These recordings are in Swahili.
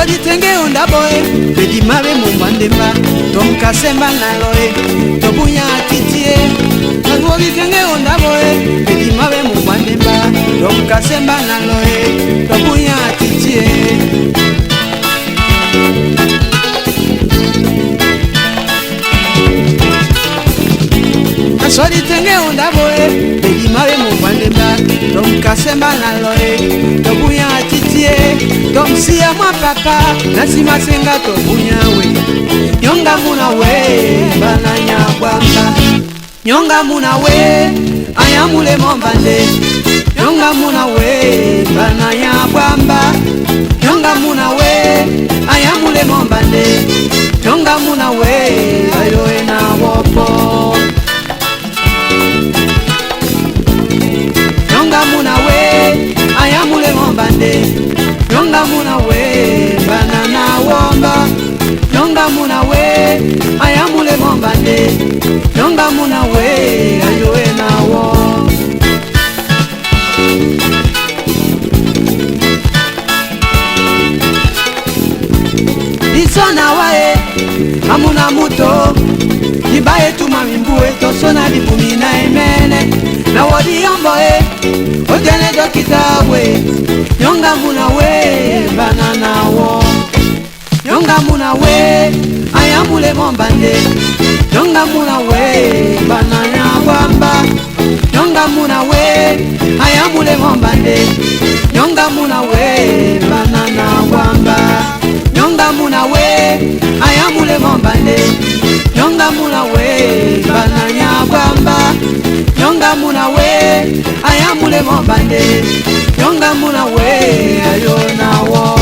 Asodi tenge onda boy Bedi mabe mumbandemba Tom kasemba na loe Tobunya titie Asodi tenge onda boy Bedi mabe mumbandemba Tom kasemba na loe Tobunya titie Asodi tenge onda boy Bedi mabe mumbandemba Tom kasemba na loe Tobunya titie Tom siya mwa papa Nasi masenga tobunya we Nyonga muna we Bananya kwamba Nyonga muna we Ayamule mombande Nyonga muna we Bananya kwamba Nyonga muna we Ayamule mombande Nyonga muna we Ayoe na wopo Nyonga muna we Ayamule mombande Nyonga muna we Banana womba Nyonga muna we Ayamule mombande Nyonga muna we Ayoe na wo Isona wae Amuna muto Ibaye tumamimbuwe Tosona lipumina emene Na wadi yomboe Otene dokita we Nyonga muna we Banana wo Nyonga muna we Ayamule mombande Nyonga muna we Banana wamba Nyonga muna we Ayamule mombande Nyonga muna we Banana wamba Nyonga muna we Ayamule mombande Nyonga muna we Banana wamba Nyonga muna we Ayamule mombande Nyonga muna we Ayona wo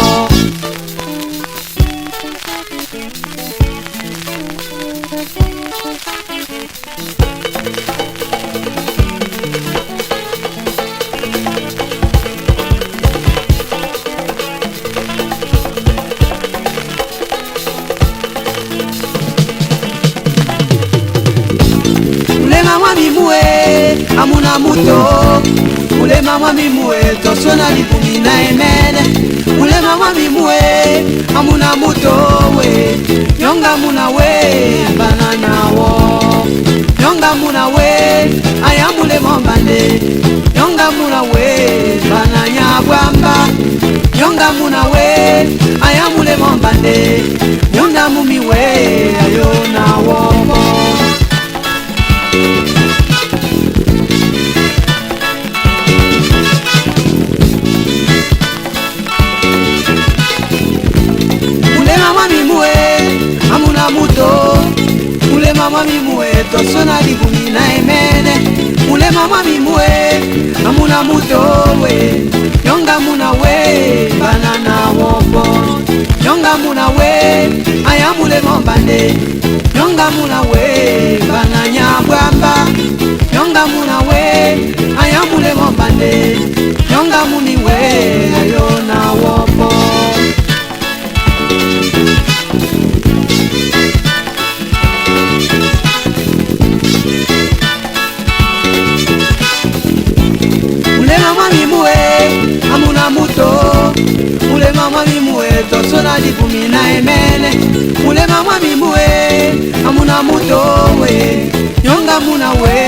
Amuna muto Ulema mwami mwe Tosona lipumina emene Ulema mwami mwe Amuna muto we Nyonga muna we Banana wo Nyonga muna we Ayamule mombande Nyonga muna we Bananya gwamba Nyonga muna we Ayamule mombande Nyonga mumi we Ayona wopo Amuna muto Ulema mwami mwe Tosona lipumina emene Ulema mwami mwe Amuna muto we Nyonga muna we Banana wopo Nyonga muna we Ayamule mombande Nyonga muna we Bananya gwamba Nyonga muna we Ayamule mombande Nyonga muni we Ayona wopo Ulema mwami mwe Amuna muto Ulema mwami mwe Tosona lipumina emene Ulema mwami mwe Amuna muto we Nyonga muna we